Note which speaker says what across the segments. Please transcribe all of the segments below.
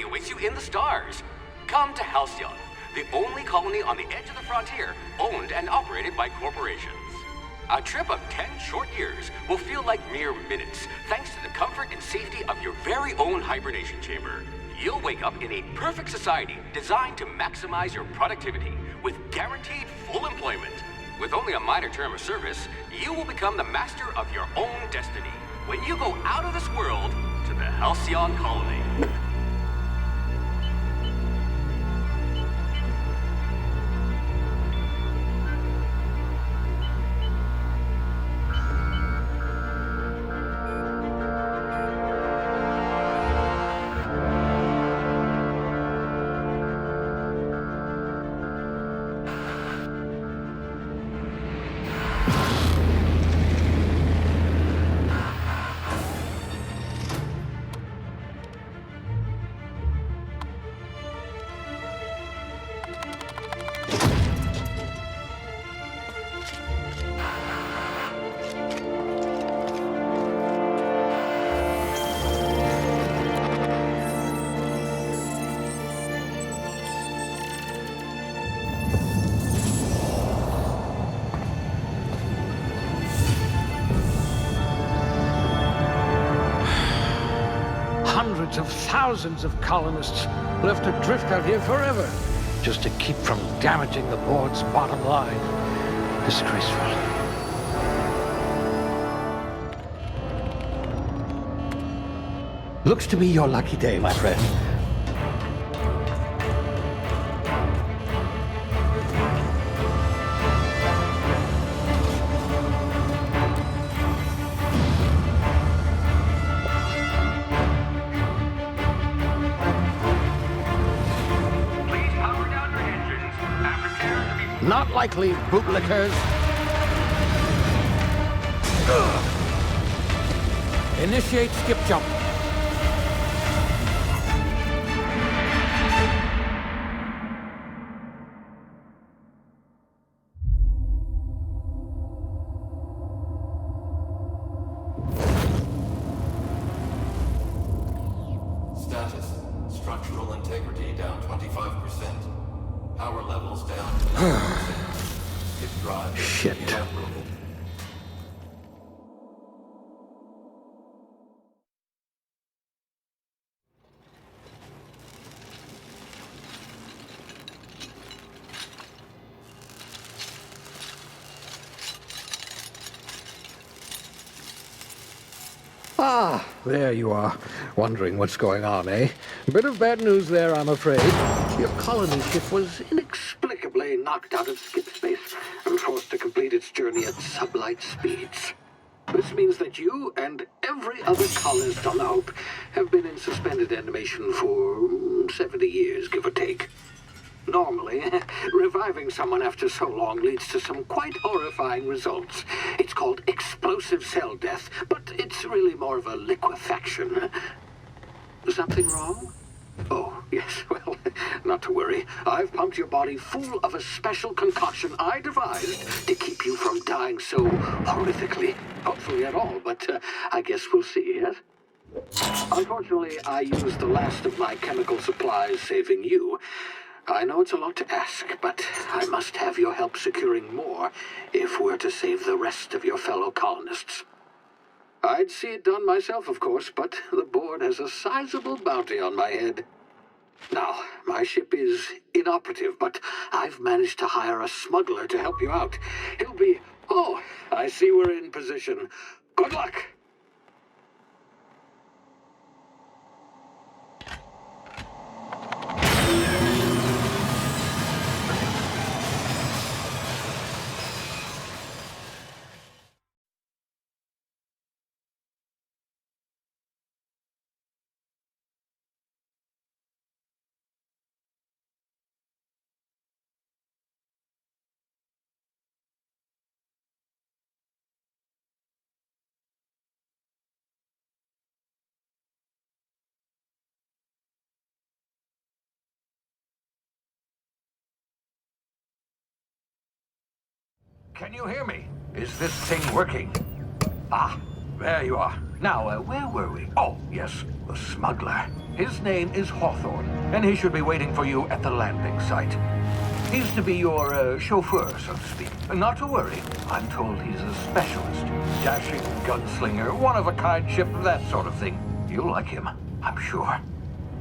Speaker 1: journey awaits you in the stars. Come to Halcyon, the only colony on the edge of the frontier, owned and operated by corporations. A trip of 10 short years will feel like mere minutes, thanks to the comfort and safety of your very own hibernation chamber. You'll wake up in a perfect society designed to maximize your productivity, with guaranteed full employment. With only a minor term of service, you will become the master of your own destiny when you go out of this world to the Halcyon colony.
Speaker 2: Hundreds of thousands of colonists left adrift out here forever, just to keep from damaging the board's bottom line. Disgraceful. Looks to be your lucky day, my friend. Not likely, bootlickers. Initiate skip jump.
Speaker 3: Status. Structural integrity down 25%. Power levels down to 90%. If drive is
Speaker 2: Shit.
Speaker 3: inoperable.
Speaker 2: Ah, there you are. Wondering what's going on, eh? Bit of bad news there, I'm afraid. Your colony ship was inexplicably knocked out of skip space and forced to complete its journey at sublight speeds. This means that you and every other colonist on the Hope have been in suspended animation for 70 years, give or take. Normally, reviving someone after so long leads to some quite horrifying results. It's called explosive cell death, but it's really more of a liquefaction. Something wrong? Oh, yes, well, not to worry. I've pumped your body full of a special concoction I devised to keep you from dying so horrifically. Hopefully at all, but I guess we'll see, yes? Unfortunately, I used the last of my chemical supplies saving you. I know it's a lot to ask, but I must have your help securing more if we're to save the rest of your fellow colonists. I'd see it done myself, of course, but the board has a sizable bounty on my head. Now, my ship is inoperative, but I've managed to hire a smuggler to help you out. He'll be... Oh, I see we're in position. Good luck!
Speaker 4: Can you hear me? Is this thing working? Ah,
Speaker 2: There you are. Now, where were we? Oh, yes, the smuggler. His name is Hawthorne, and he should be waiting for you at the landing site. He's to be your chauffeur, so to speak. Not to worry. I'm told he's a specialist. Dashing gunslinger, one-of-a-kind ship, that sort of thing. You'll like him, I'm sure.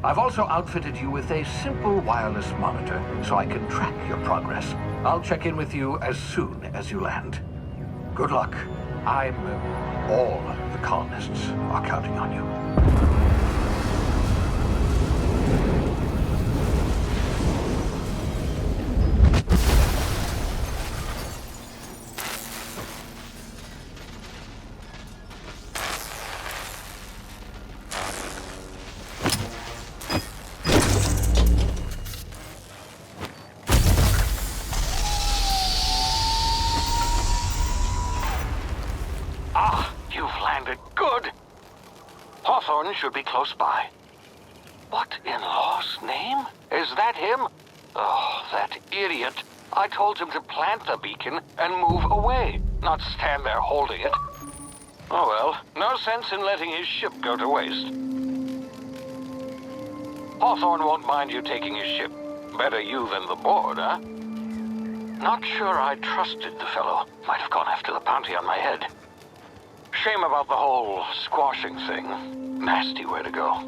Speaker 2: I've also outfitted you with a simple wireless monitor, so I can track your progress. I'll check in with you as soon as you land. Good luck. All the colonists are counting on you.
Speaker 4: Hawthorne should be close by. What in law's name? Is that him? Oh, that idiot. I told him to plant the beacon and move away, not stand there holding it. Oh well, no sense in letting his ship go to waste. Hawthorne won't mind you taking his ship. Better you than the board, huh? Not sure I trusted the fellow. Might have gone after the bounty on my head. Shame about the whole squashing thing. Nasty way to go.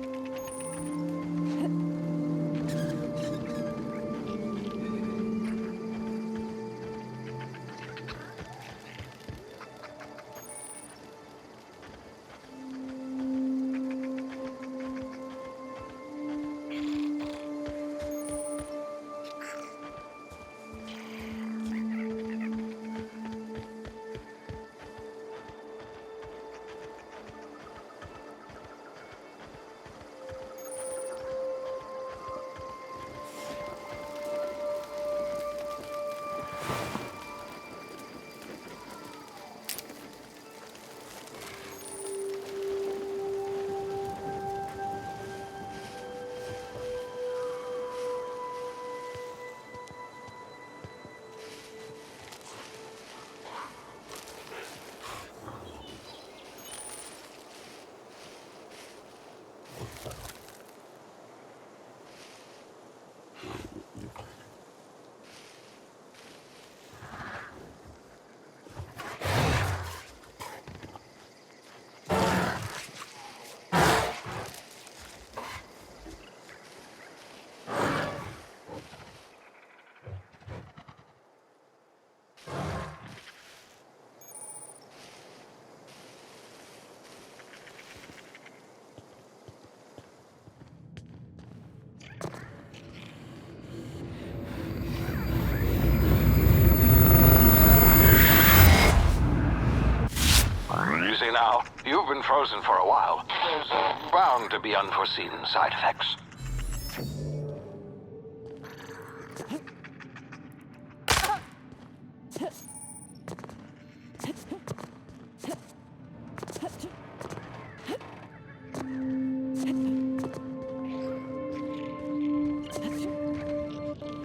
Speaker 4: Now, you've been frozen for a while. There's bound to be unforeseen side effects.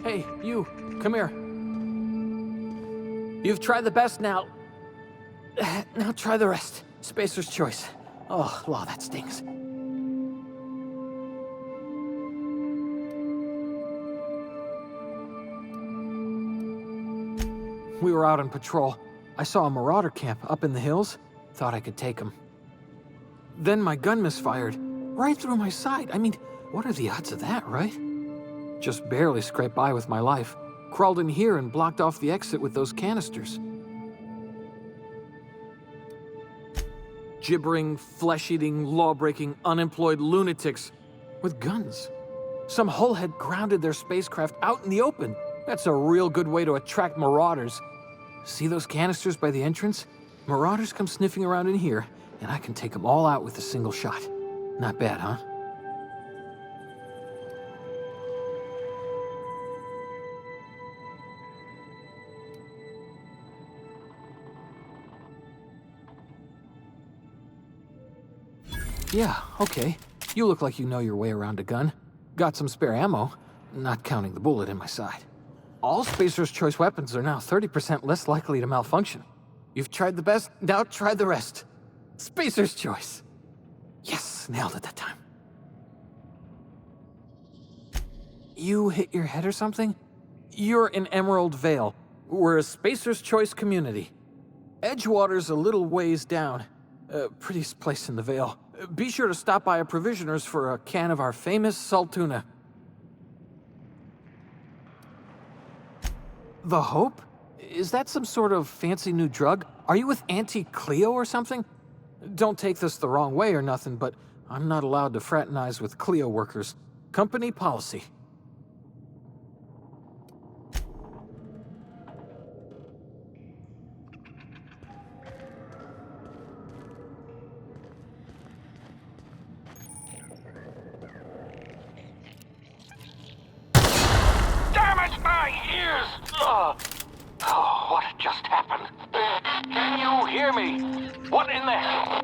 Speaker 5: Hey, you, come here. You've tried the best now. Now try the rest. Spacer's choice. Oh, law, that stings. We were out on patrol. I saw a marauder camp up in the hills. Thought I could take him. Then my gun misfired. Right through my side. I mean, what are the odds of that, right? Just barely scraped by with my life. Crawled in here and blocked off the exit with those canisters. Gibbering, flesh-eating, law-breaking, unemployed lunatics with guns. Some hullhead grounded their spacecraft out in the open. That's a real good way to attract marauders. See those canisters by the entrance? Marauders come sniffing around in here, and I can take them all out with a single shot. Not bad, huh? Yeah, okay. You look like you know your way around a gun. Got some spare ammo, not counting the bullet in my side. All Spacer's choice weapons are now 30% less likely to malfunction. You've tried the best, now try the rest. Spacer's choice. Yes, nailed it that time. You hit your head or something? You're in Emerald Vale. We're a Spacer's Choice community. Edgewater's a little ways down. Prettiest place in the Vale. Be sure to stop by a provisioner's for a can of our famous salt tuna. The Hope? Is that some sort of fancy new drug? Are you with Auntie Cleo or something? Don't take this the wrong way or nothing, but I'm not allowed to fraternize with Cleo workers. Company policy.
Speaker 4: Damn it, my ears! Oh, what just happened? Can you hear me? What in the hell?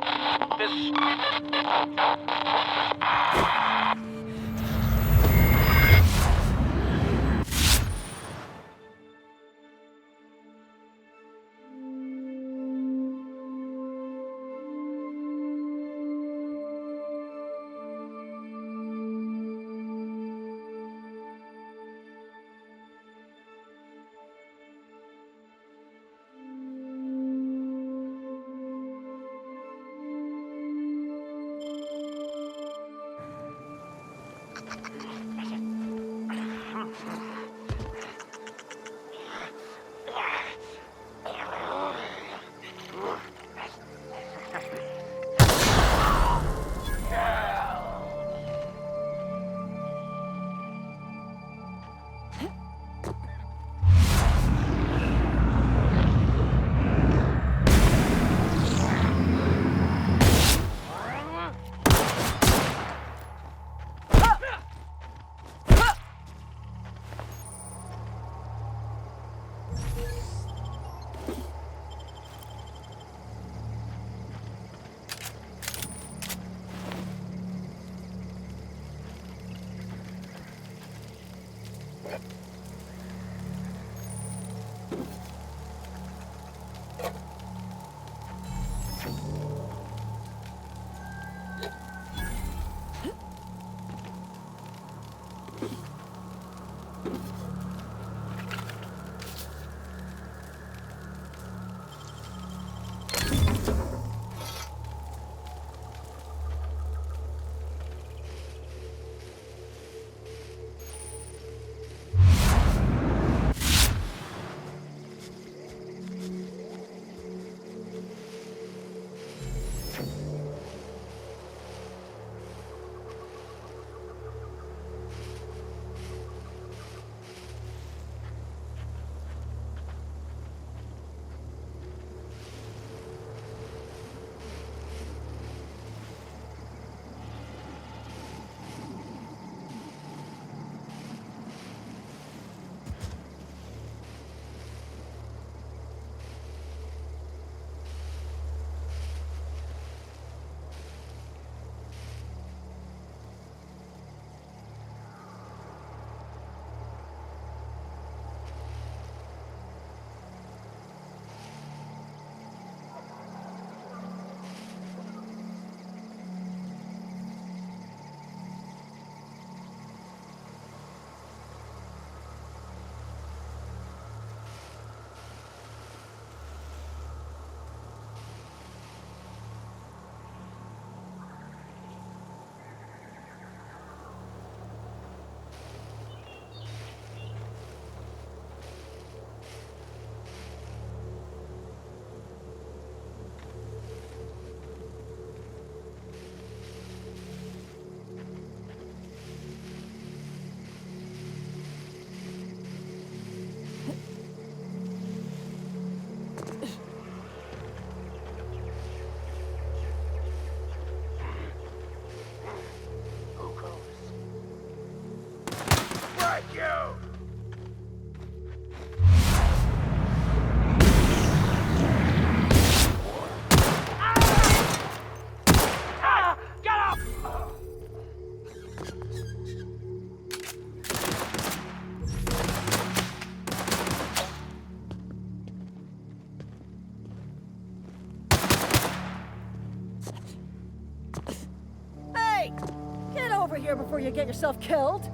Speaker 6: get yourself killed?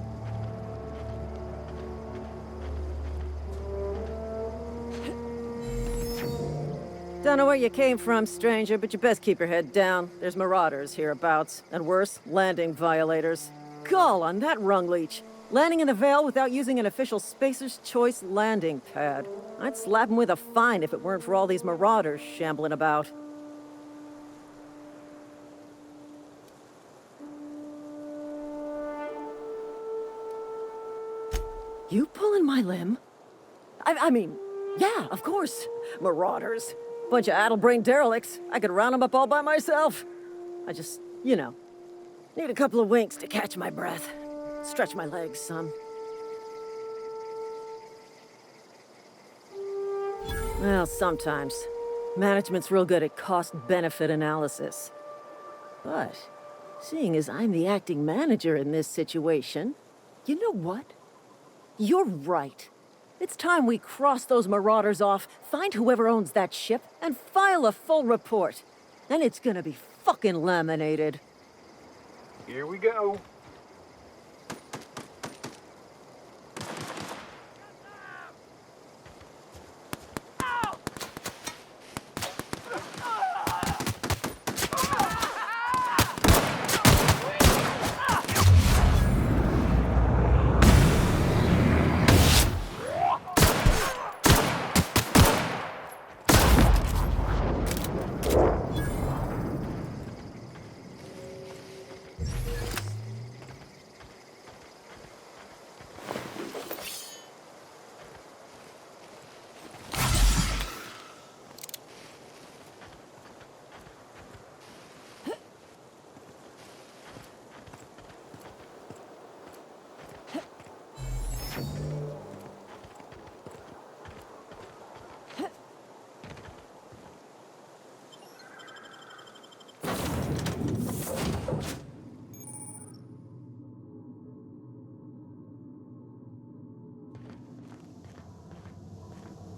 Speaker 6: Don't know where you came from, stranger, but you best keep your head down. There's marauders hereabouts, and worse, landing violators. Gall on that rung leech. Landing in the Vale without using an official Spacer's Choice landing pad. I'd slap him with a fine if it weren't for all these marauders shambling about. You pulling my limb? I mean, yeah, of course. Marauders. Bunch of addle-brained derelicts. I could round them up all by myself. I just, need a couple of winks to catch my breath. Stretch my legs some. Well, sometimes. Management's real good at cost-benefit analysis. But, seeing as I'm the acting manager in this situation, you know what? You're right. It's time we cross those marauders off, find whoever owns that ship, and file a full report. Then it's gonna be fucking laminated.
Speaker 7: Here we go.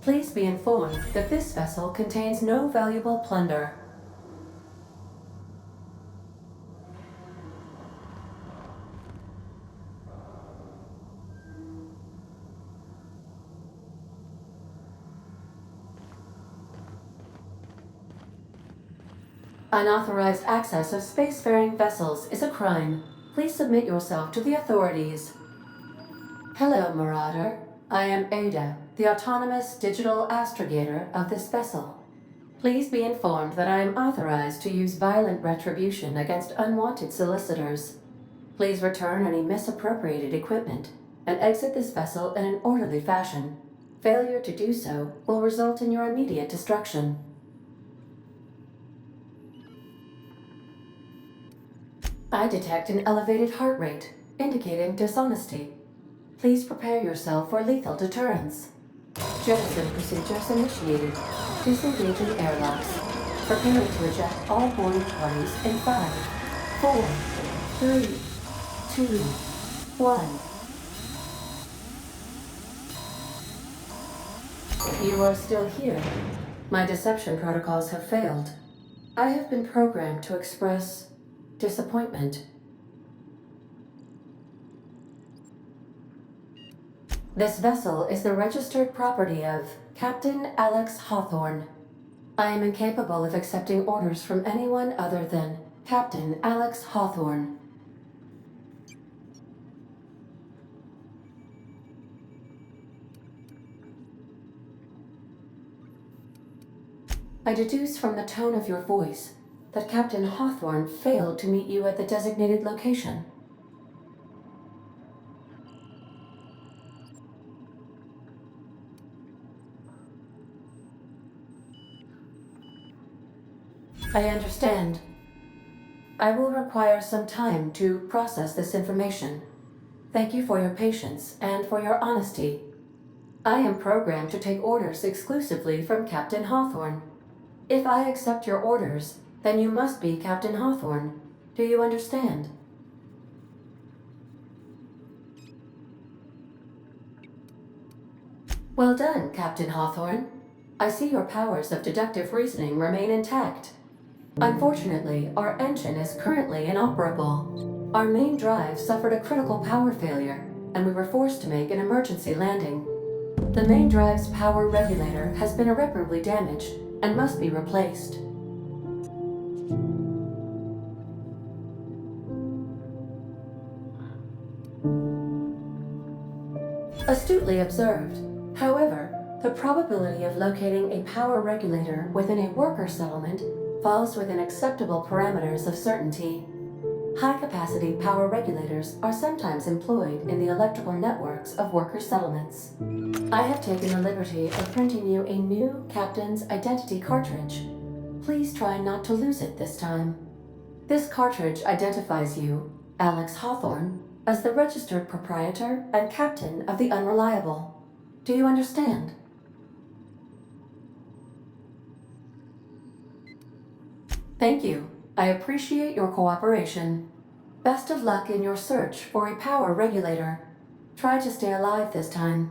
Speaker 8: Please be informed that this vessel contains no valuable plunder. Unauthorized access of spacefaring vessels is a crime. Please submit yourself to the authorities. Hello, Marauder. I am Ada, the autonomous digital astrogator of this vessel. Please be informed that I am authorized to use violent retribution against unwanted solicitors. Please return any misappropriated equipment and exit this vessel in an orderly fashion. Failure to do so will result in your immediate destruction. I detect an elevated heart rate, indicating dishonesty. Please prepare yourself for lethal deterrence. Jettison procedures initiated. Disengaging airlocks. Preparing to eject all boarding parties in 5, 4, 3, 2, 1. You are still here. My deception protocols have failed. I have been programmed to express disappointment. This vessel is the registered property of Captain Alex Hawthorne. I am incapable of accepting orders from anyone other than Captain Alex Hawthorne. I deduce from the tone of your voice that Captain Hawthorne failed to meet you at the designated location. I understand. I will require some time to process this information. Thank you for your patience and for your honesty. I am programmed to take orders exclusively from Captain Hawthorne. If I accept your orders, then you must be Captain Hawthorne. Do you understand? Well done, Captain Hawthorne. I see your powers of deductive reasoning remain intact. Unfortunately, our engine is currently inoperable. Our main drive suffered a critical power failure, and we were forced to make an emergency landing. The main drive's power regulator has been irreparably damaged and must be replaced. Astutely observed. However, the probability of locating a power regulator within a worker settlement falls within acceptable parameters of certainty. High-capacity power regulators are sometimes employed in the electrical networks of worker settlements. I have taken the liberty of printing you a new Captain's Identity cartridge. Please try not to lose it this time. This cartridge identifies you, Alex Hawthorne, as the registered proprietor and captain of the Unreliable. Do you understand? Thank you. I appreciate your cooperation. Best of luck in your search for a power regulator. Try to stay alive this time.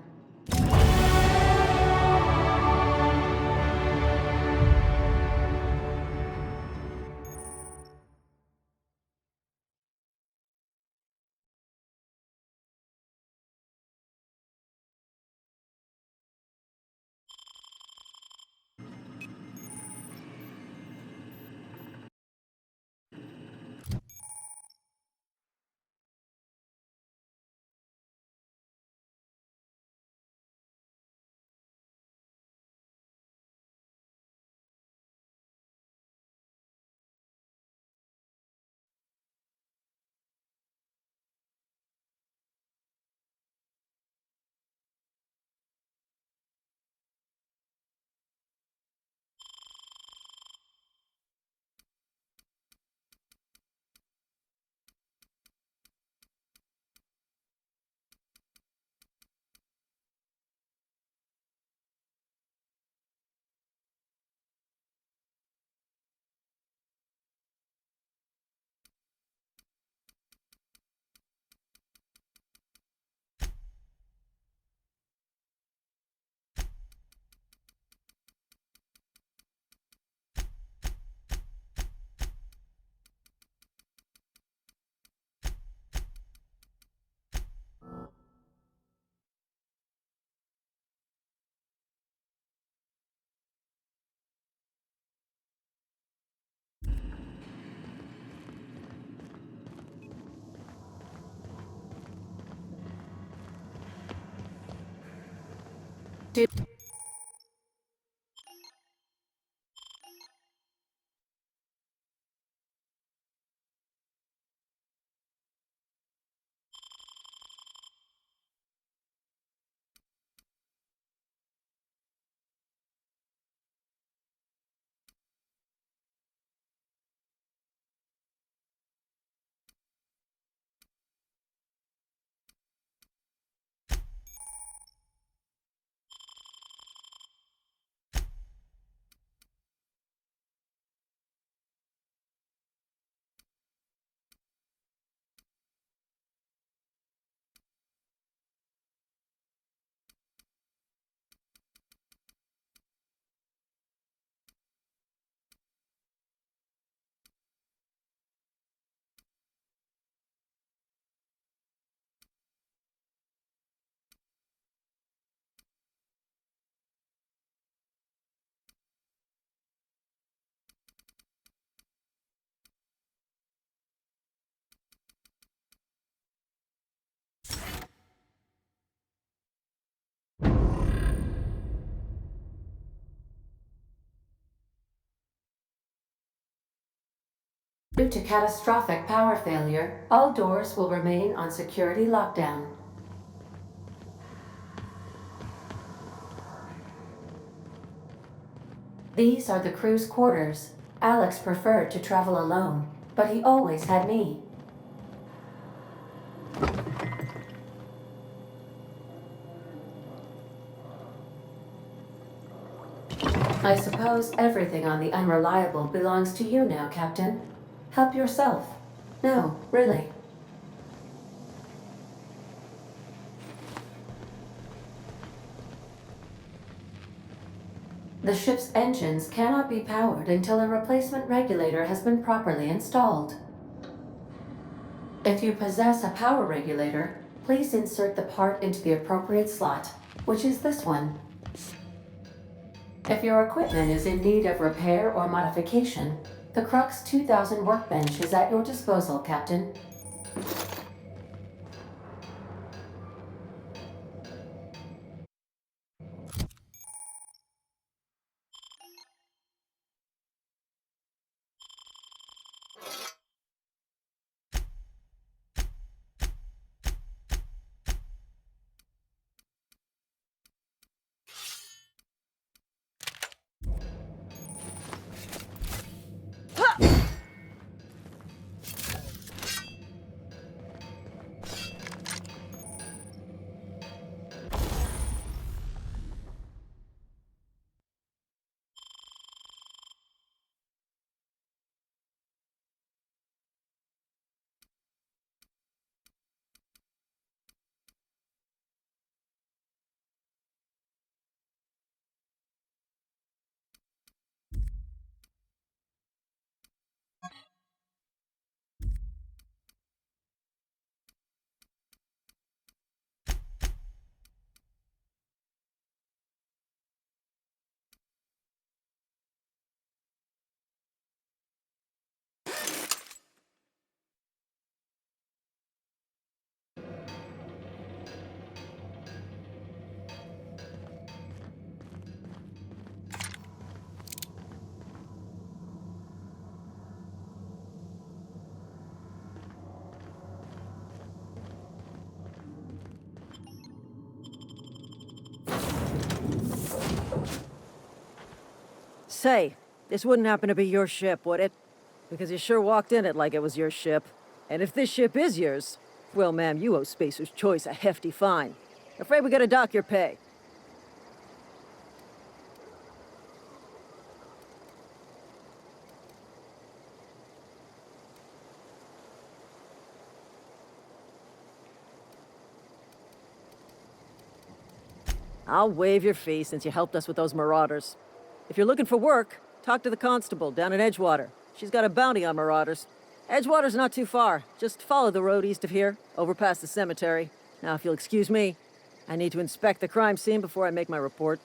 Speaker 8: Due to catastrophic power failure, all doors will remain on security lockdown. These are the crew's quarters. Alex preferred to travel alone, but he always had me. I suppose everything on the Unreliable belongs to you now, Captain. Help yourself. No, really. The ship's engines cannot be powered until a replacement regulator has been properly installed. If you possess a power regulator, please insert the part into the appropriate slot, which is this one. If your equipment is in need of repair or modification, the Crux 2000 workbench is at your disposal, Captain.
Speaker 6: Say, this wouldn't happen to be your ship, would it? Because you sure walked in it like it was your ship. And if this ship is yours, well, ma'am, you owe Spacer's Choice a hefty fine. Afraid we gotta dock your pay. I'll waive your fee since you helped us with those marauders. If you're looking for work, talk to the constable down in Edgewater. She's got a bounty on marauders. Edgewater's not too far. Just follow the road east of here, over past the cemetery. Now, if you'll excuse me, I need to inspect the crime scene before I make my report.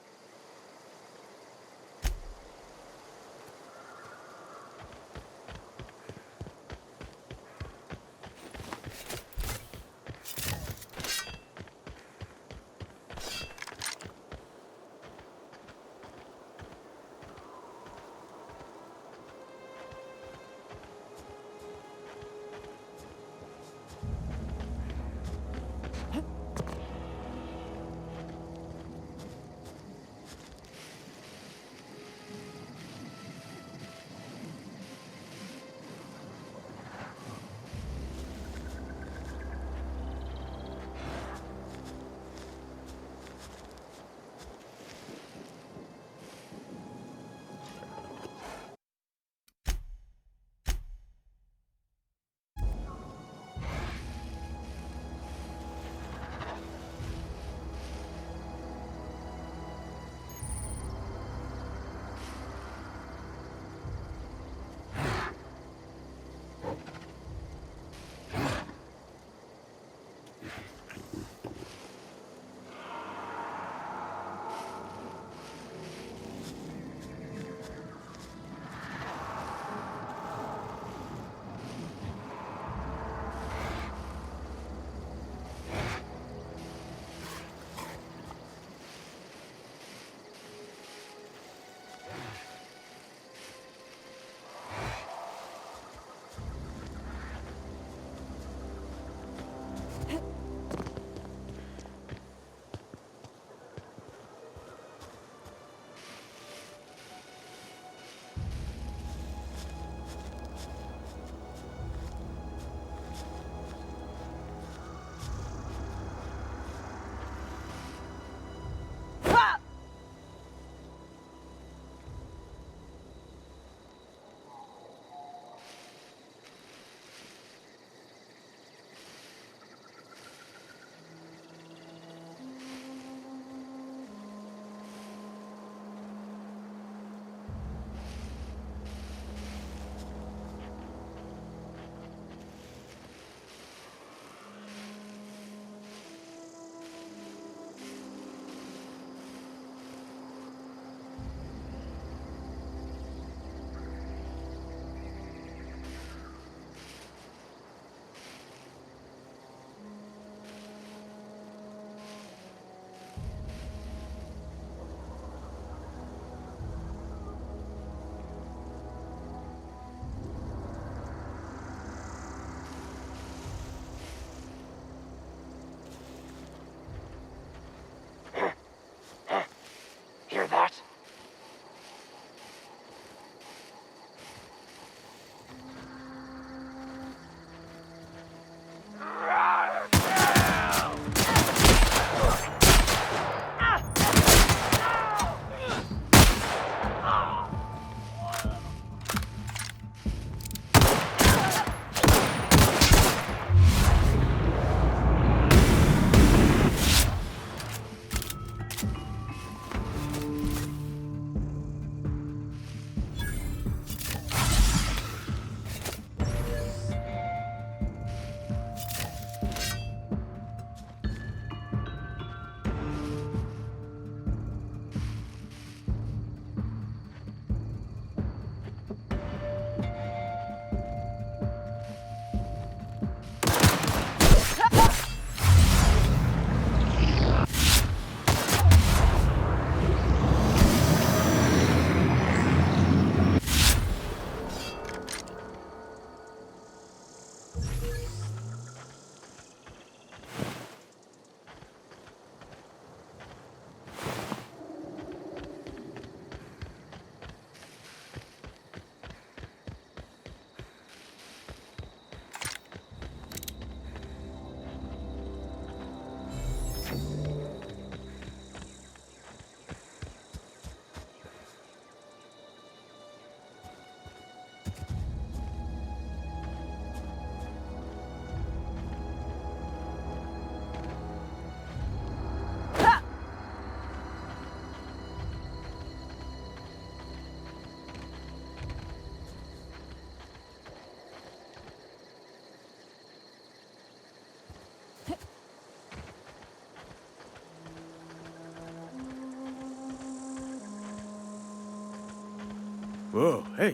Speaker 9: Whoa, hey,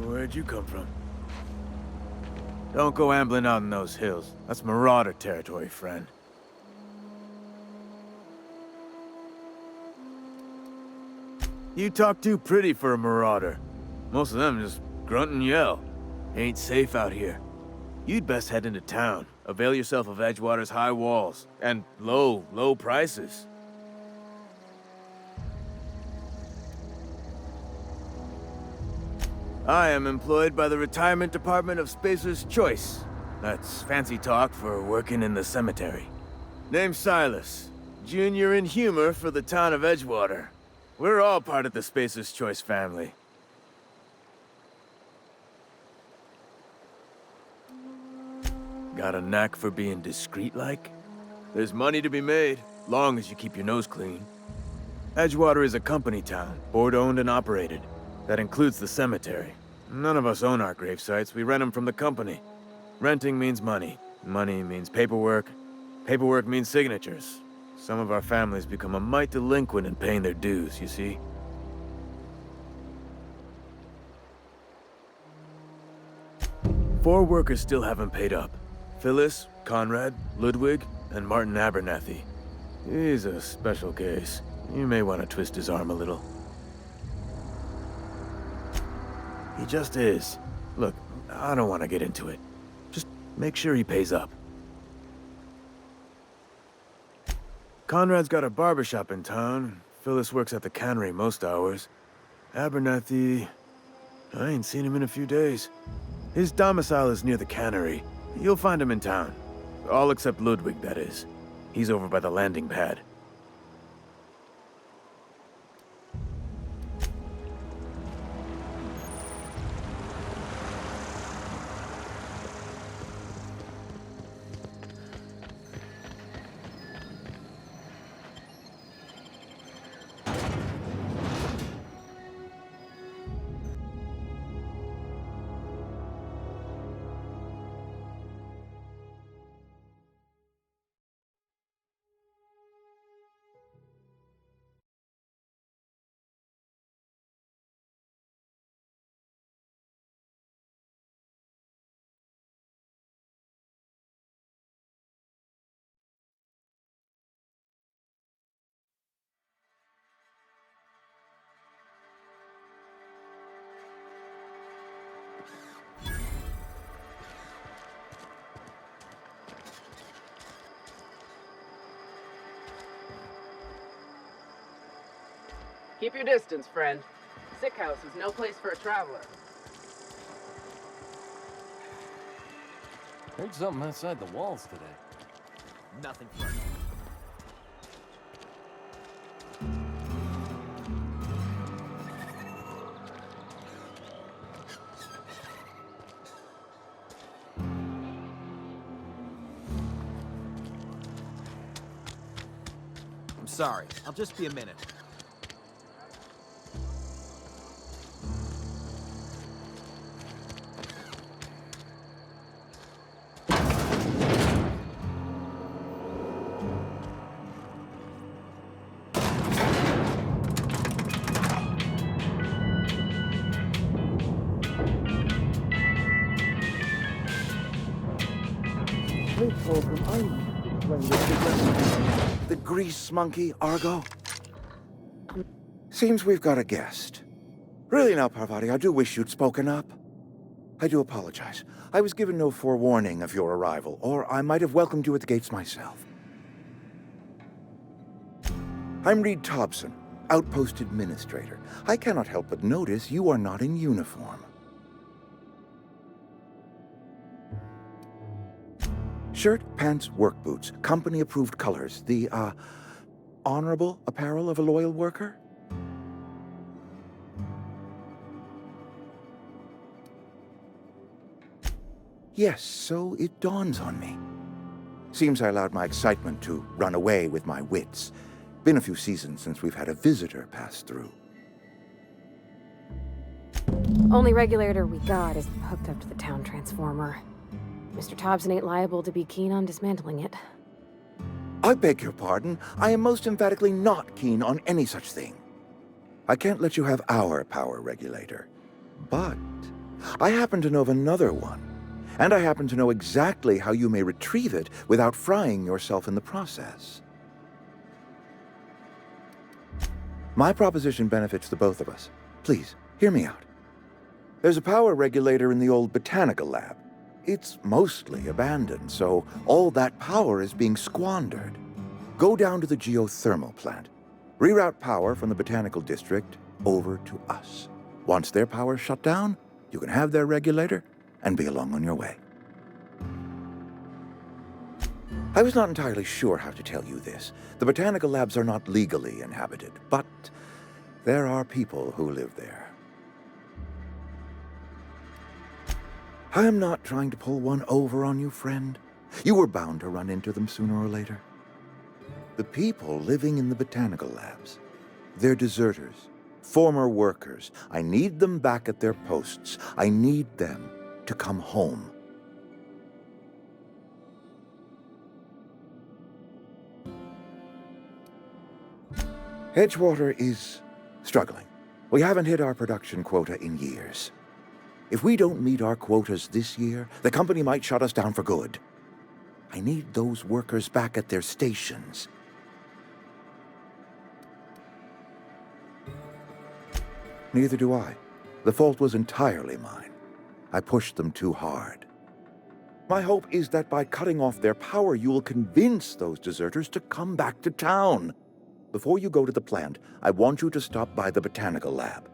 Speaker 9: where'd you come from? Don't go ambling out in those hills. That's Marauder territory, friend. You talk too pretty for a Marauder. Most of them just grunt and yell. Ain't safe out here. You'd best head into town. Avail yourself of Edgewater's high walls. And low prices. I am employed by the Retirement Department of Spacer's Choice. That's fancy talk for working in the cemetery. Name's Silas. Junior in humor for the town of Edgewater. We're all part of the Spacer's Choice family. Got a knack for being discreet-like? There's money to be made, long as you keep your nose clean. Edgewater is a company town, board-owned and operated. That includes the cemetery. None of us own our grave sites, we rent them from the company. Renting means money. Money means paperwork. Paperwork means signatures. Some of our families become a mite delinquent in paying their dues, you see? Four workers still haven't paid up. Phyllis, Conrad, Ludwig, and Martin Abernathy. He's a special case. You may want to twist his arm a little. He just is. Look, I don't want to get into it. Just make sure he pays up. Conrad's got a barbershop in town. Phyllis works at the cannery most hours. Abernathy... I ain't seen him in a few days. His domicile is near the cannery. You'll find him in town. All except Ludwig, that is. He's over by the landing pad.
Speaker 10: Keep your distance, friend. Sick house is no place for a traveler.
Speaker 11: Heard something outside the walls today.
Speaker 10: Nothing funny.
Speaker 11: I'm sorry. I'll just be a minute.
Speaker 12: The grease monkey, Argo? Seems we've got a guest. Really now, Parvati, I do wish you'd spoken up. I do apologize. I was given no forewarning of your arrival, or I might have welcomed you at the gates myself. I'm Reed Thompson, Outpost Administrator. I cannot help but notice you are not in uniform. Shirt, pants, work boots, company-approved colors. The, honorable apparel of a loyal worker? Yes, so it dawns on me. Seems I allowed my excitement to run away with my wits. Been a few seasons since we've had a visitor pass through.
Speaker 13: Only regulator we got is hooked up to the town transformer. Mr. Thompson ain't liable to be keen on dismantling it.
Speaker 12: I beg your pardon. I am most emphatically not keen on any such thing. I can't let you have our power regulator. But I happen to know of another one, and I happen to know exactly how you may retrieve it without frying yourself in the process. My proposition benefits the both of us. Please, hear me out. There's a power regulator in the old botanical lab. It's mostly abandoned, so all that power is being squandered. Go down to the geothermal plant. Reroute power from the botanical district over to us. Once their power's shut down, you can have their regulator and be along on your way. I was not entirely sure how to tell you this. The botanical labs are not legally inhabited, but there are people who live there. I am not trying to pull one over on you, friend. You were bound to run into them sooner or later. The people living in the botanical labs, they're deserters, former workers. I need them back at their posts. I need them to come home. Edgewater is struggling. We haven't hit our production quota in years. If we don't meet our quotas this year, the company might shut us down for good. I need those workers back at their stations. Neither do I. The fault was entirely mine. I pushed them too hard. My hope is that by cutting off their power, you will convince those deserters to come back to town. Before you go to the plant, I want you to stop by the botanical lab.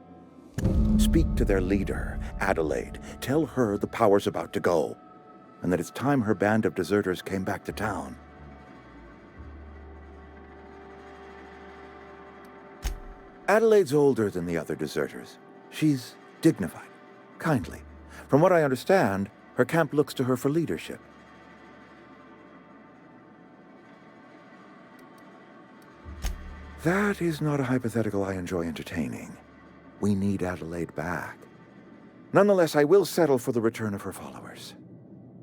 Speaker 12: Speak to their leader, Adelaide. Tell her the power's about to go, and that it's time her band of deserters came back to town. Adelaide's older than the other deserters. She's dignified, kindly. From what I understand, her camp looks to her for leadership. That is not a hypothetical I enjoy entertaining. We need Adelaide back. Nonetheless, I will settle for the return of her followers.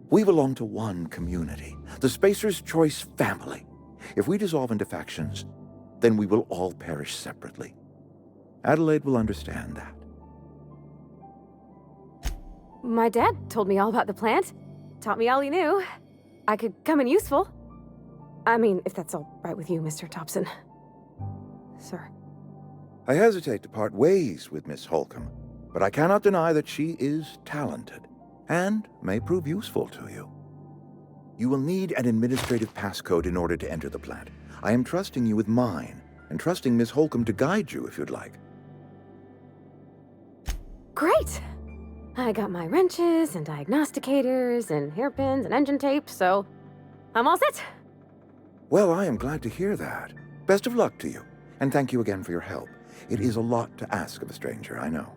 Speaker 12: We belong to one community, the Spacer's Choice family. If we dissolve into factions, then we will all perish separately. Adelaide will understand that.
Speaker 13: My dad told me all about the plant. Taught me all he knew. I could come in useful. I mean, if that's all right with you, Mr. Thompson. Sir.
Speaker 12: I hesitate to part ways with Miss Holcomb, but I cannot deny that she is talented and may prove useful to you. You will need an administrative passcode in order to enter the plant. I am trusting you with mine, and trusting Miss Holcomb to guide you if you'd like.
Speaker 13: Great! I got my wrenches and diagnosticators and hairpins and engine tape, so I'm all set.
Speaker 12: Well, I am glad to hear that. Best of luck to you, and thank you again for your help. It is a lot to ask of a stranger, I know.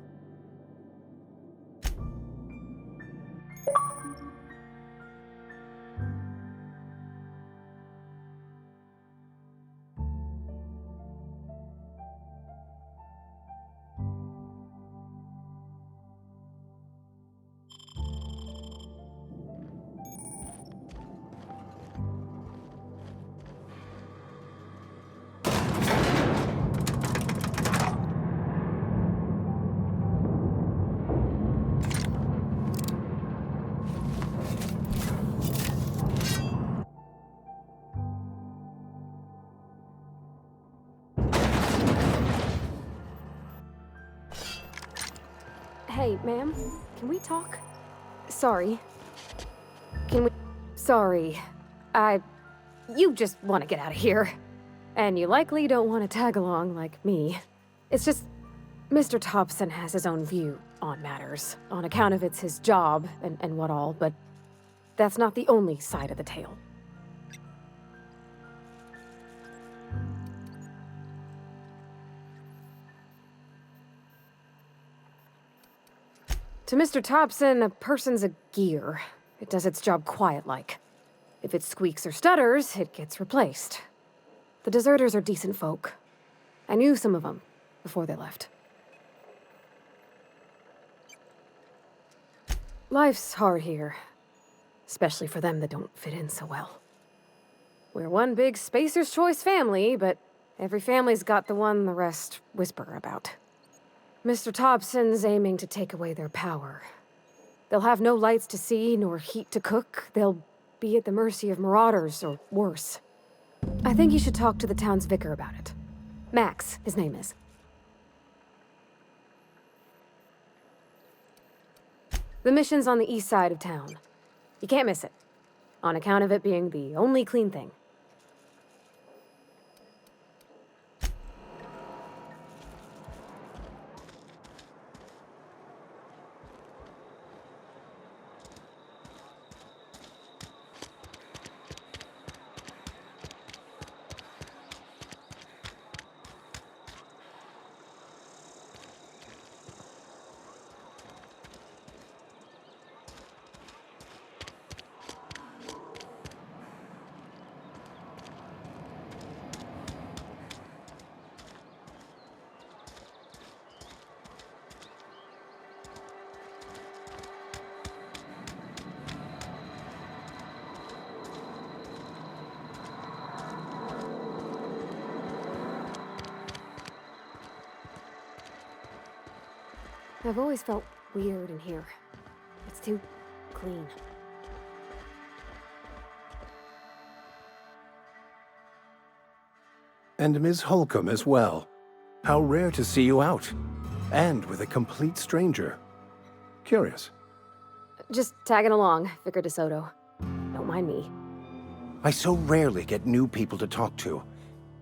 Speaker 13: Hey, ma'am, can we talk? Sorry. Can we... Sorry. You just want to get out of here. And you likely don't want to tag along like me. It's just... Mr. Thompson has his own view on matters, on account of it's his job and what all, but that's not the only side of the tale. To Mr. Thompson, a person's a gear. It does its job quiet-like. If it squeaks or stutters, it gets replaced. The deserters are decent folk. I knew some of them before they left. Life's hard here, especially for them that don't fit in so well. We're one big Spacer's Choice family, but every family's got the one the rest whisper about. Mr. Thompson's aiming to take away their power. They'll have no lights to see, nor heat to cook. They'll be at the mercy of marauders, or worse. I think you should talk to the town's vicar about it. Max, his name is. The mission's on the east side of town. You can't miss it, on account of it being the only clean thing. I've always felt weird in here. It's too clean.
Speaker 2: And Ms. Holcomb as well. How rare to see you out. And with a complete stranger. Curious.
Speaker 13: Just tagging along, Vicar DeSoto. Don't mind me.
Speaker 2: I so rarely get new people to talk to.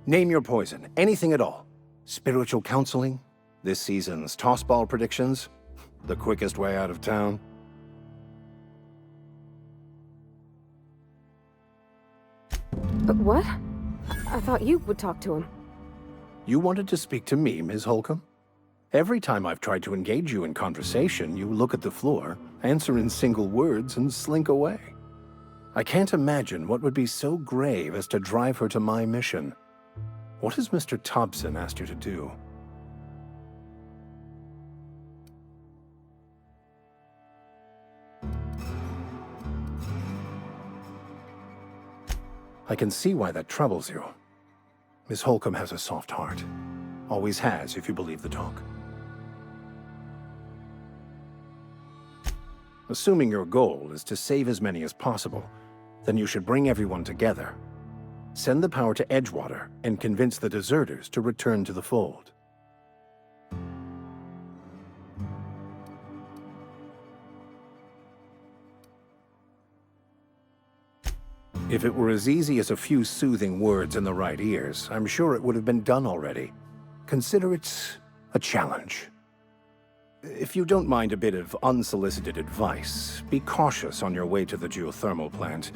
Speaker 2: Name your poison, anything at all. Spiritual counseling? This season's tossball predictions? The quickest way out of town?
Speaker 13: But what? I thought you would talk to him.
Speaker 2: You wanted to speak to me, Ms. Holcomb? Every time I've tried to engage you in conversation, you look at the floor, answer in single words, and slink away. I can't imagine what would be so grave as to drive her to my mission. What has Mr. Thompson asked you to do? I can see why that troubles you. Miss Holcomb has a soft heart. Always has, if you believe the talk. Assuming your goal is to save as many as possible, then you should bring everyone together. Send the power to Edgewater and convince the deserters to return to the fold. If it were as easy as a few soothing words in the right ears, I'm sure it would have been done already. Consider it a challenge. If you don't mind a bit of unsolicited advice, be cautious on your way to the geothermal plant.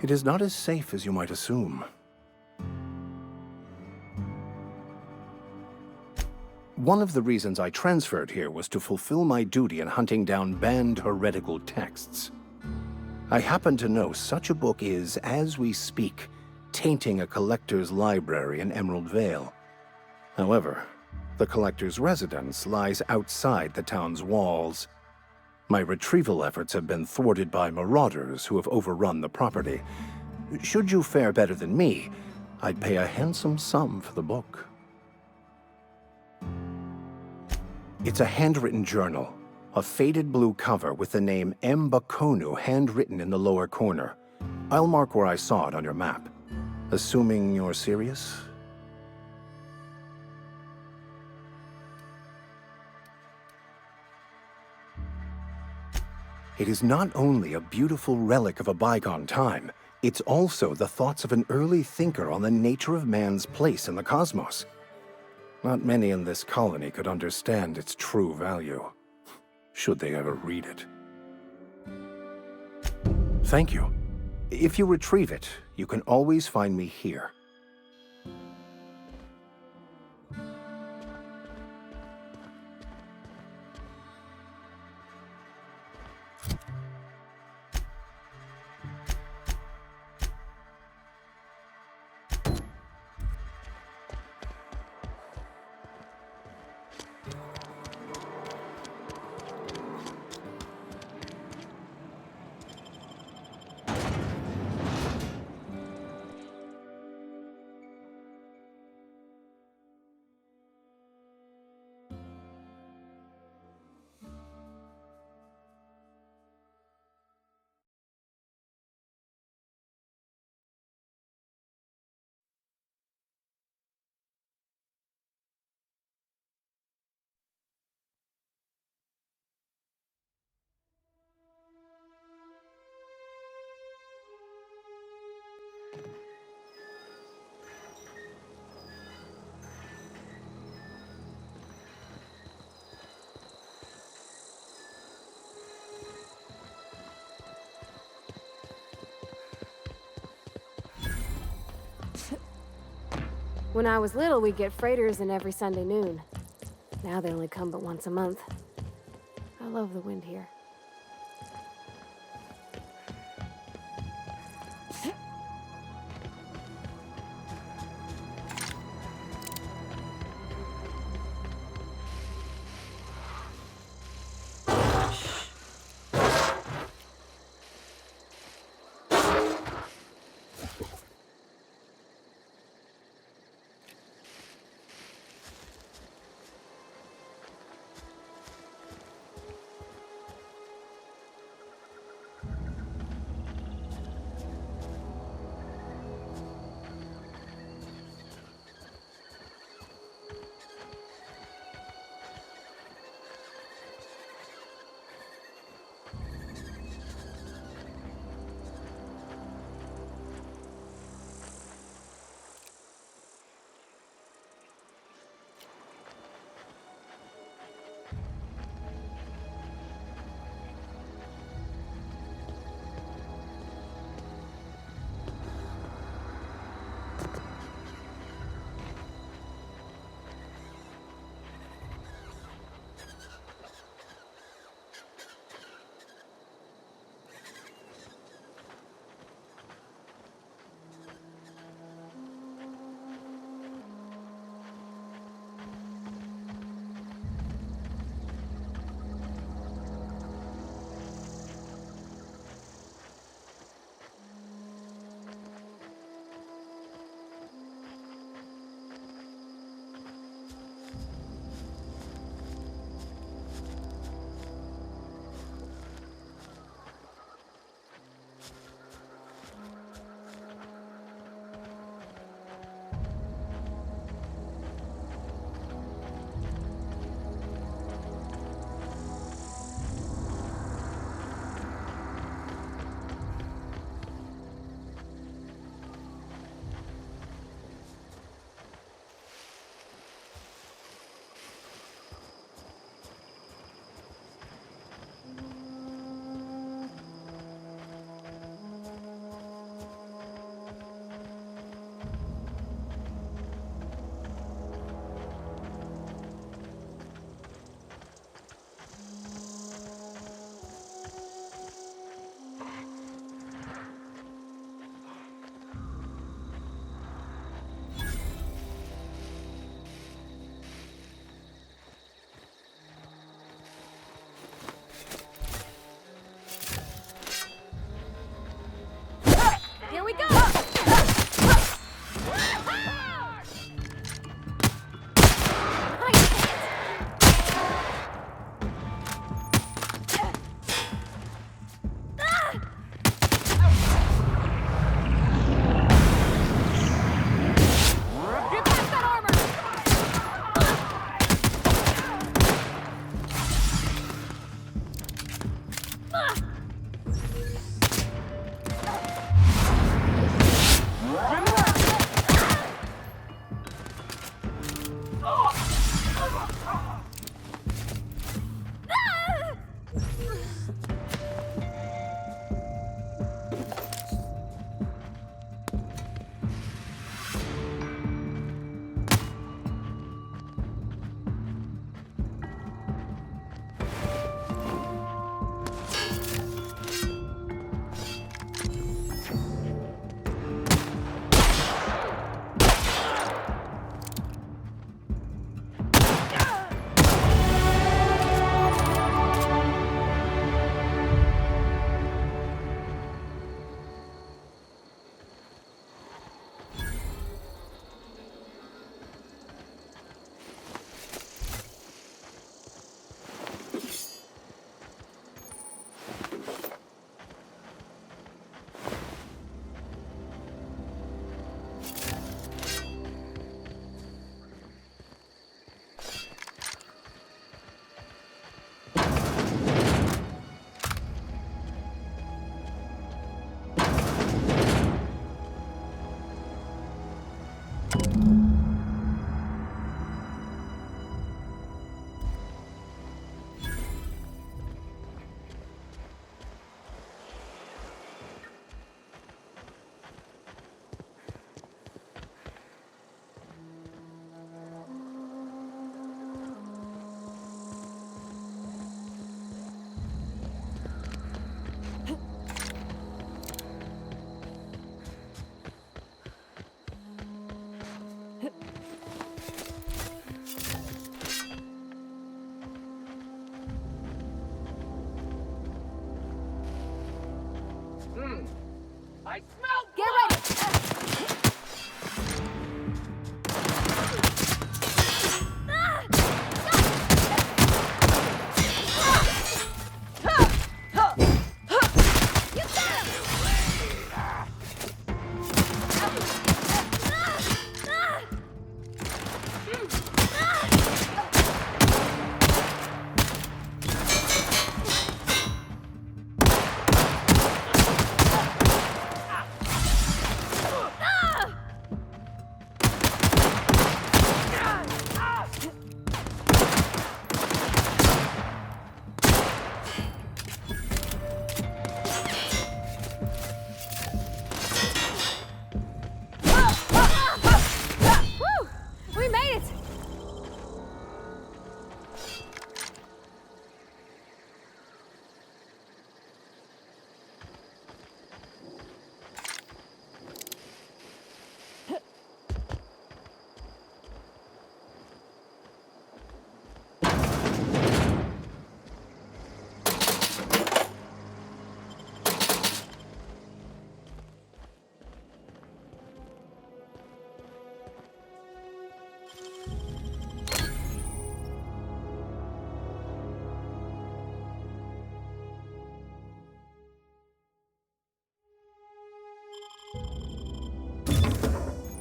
Speaker 2: It is not as safe as you might assume. One of the reasons I transferred here was to fulfill my duty in hunting down banned heretical texts. I happen to know such a book is, as we speak, tainting a collector's library in Emerald Vale. However, the collector's residence lies outside the town's walls. My retrieval efforts have been thwarted by marauders who have overrun the property. Should you fare better than me, I'd pay a handsome sum for the book. It's a handwritten journal. A faded blue cover with the name M. Bakonu handwritten in the lower corner. I'll mark where I saw it on your map. Assuming you're serious? It is not only a beautiful relic of a bygone time, it's also the thoughts of an early thinker on the nature of man's place in the cosmos. Not many in this colony could understand its true value. Should they ever read it. Thank you. If you retrieve it, you can always find me here.
Speaker 13: When I was little, we'd get freighters in every Sunday noon. Now they only come but once a month. I love the wind here.
Speaker 14: Here we go!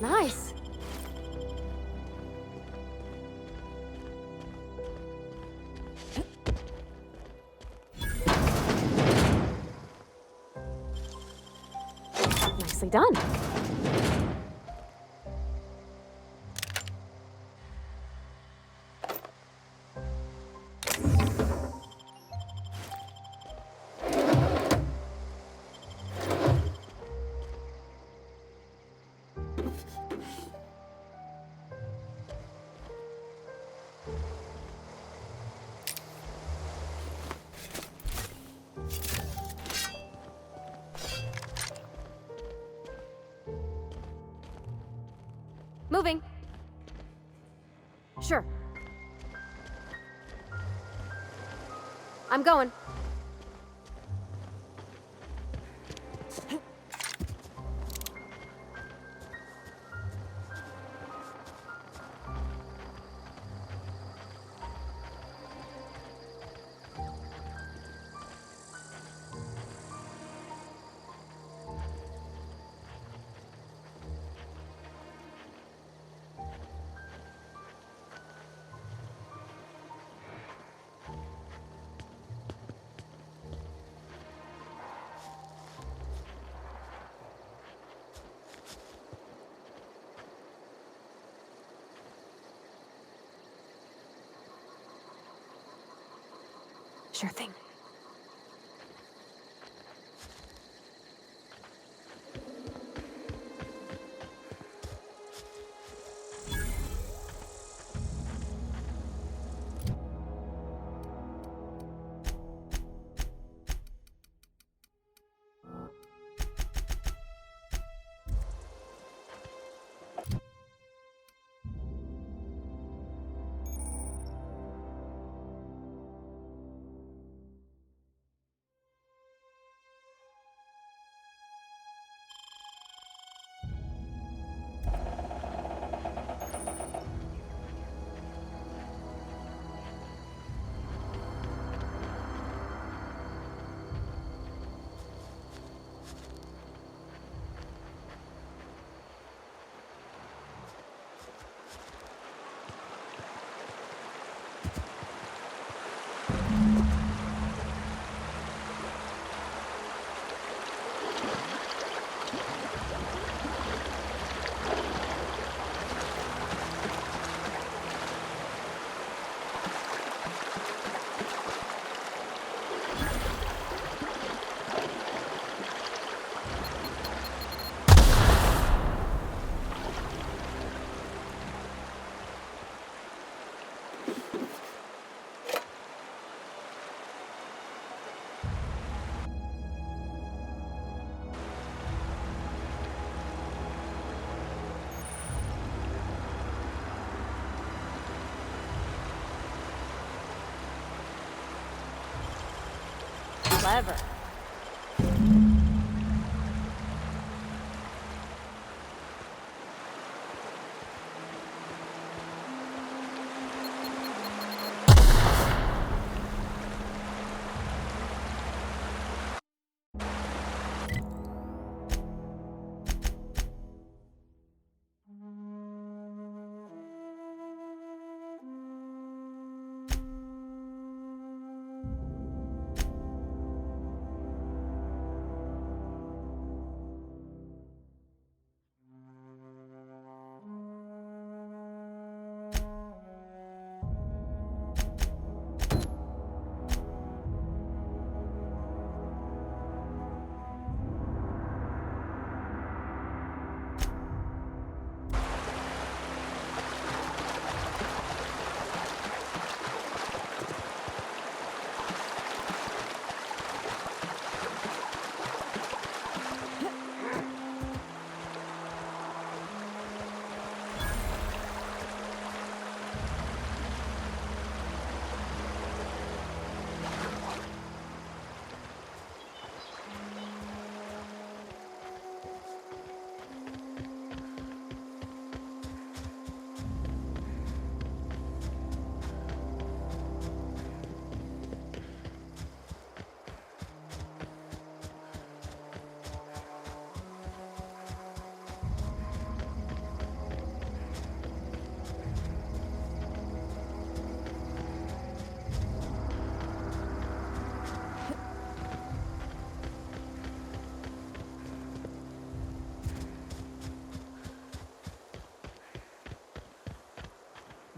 Speaker 13: Nice. Nicely done. Moving. Sure. I'm going. Sure thing. Clever.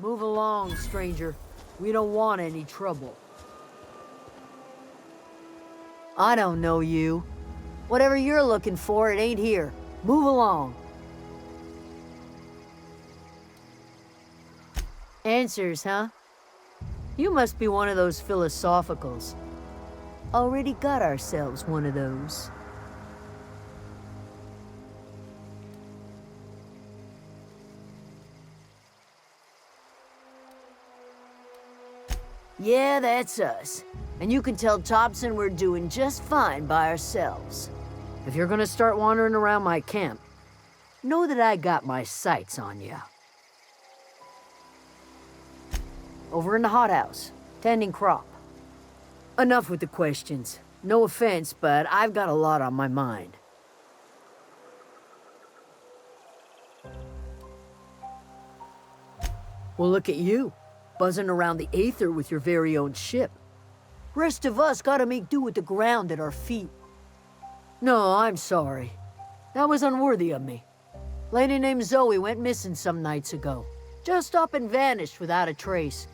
Speaker 15: Move along, stranger. We don't want any trouble. I don't know you. Whatever you're looking for, it ain't here. Move along. Answers, huh? You must be one of those philosophicals. Already got ourselves one of those. Yeah, that's us. And you can tell Thompson we're doing just fine by ourselves. If you're gonna start wandering around my camp, know that I got my sights on you. Over in the hothouse, tending crop. Enough with the questions. No offense, but I've got a lot on my mind. Well, look at you, buzzing around the Aether with your very own ship. Rest of us gotta make do with the ground at our feet. No, I'm sorry. That was unworthy of me. Lady named Zoe went missing some nights ago. Just up and vanished without a trace.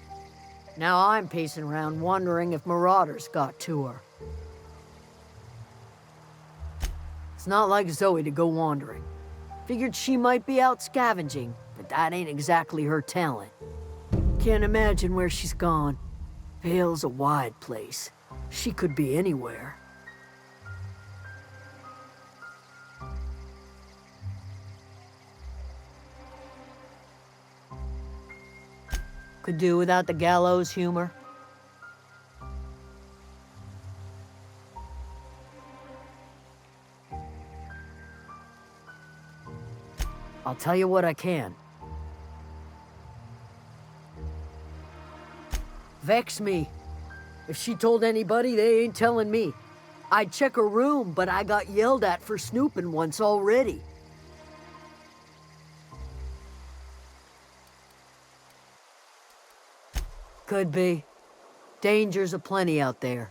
Speaker 15: Now I'm pacing around wondering if marauders got to her. It's not like Zoe to go wandering. Figured she might be out scavenging, but that ain't exactly her talent. Can't imagine where she's gone. Vale's a wide place. She could be anywhere. Could do without the gallows humor. I'll tell you what I can. Vex me. If she told anybody, they ain't telling me. I'd check her room, but I got yelled at for snooping once already. Could be. Dangers aplenty out there.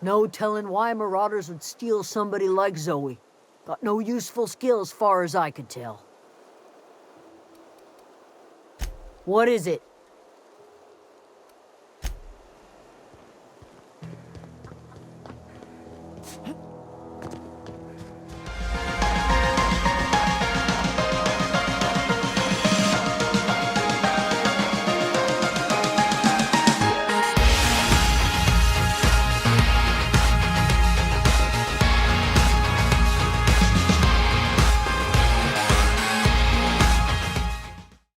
Speaker 15: No telling why marauders would steal somebody like Zoe. Got no useful skills far as I could tell. What is it?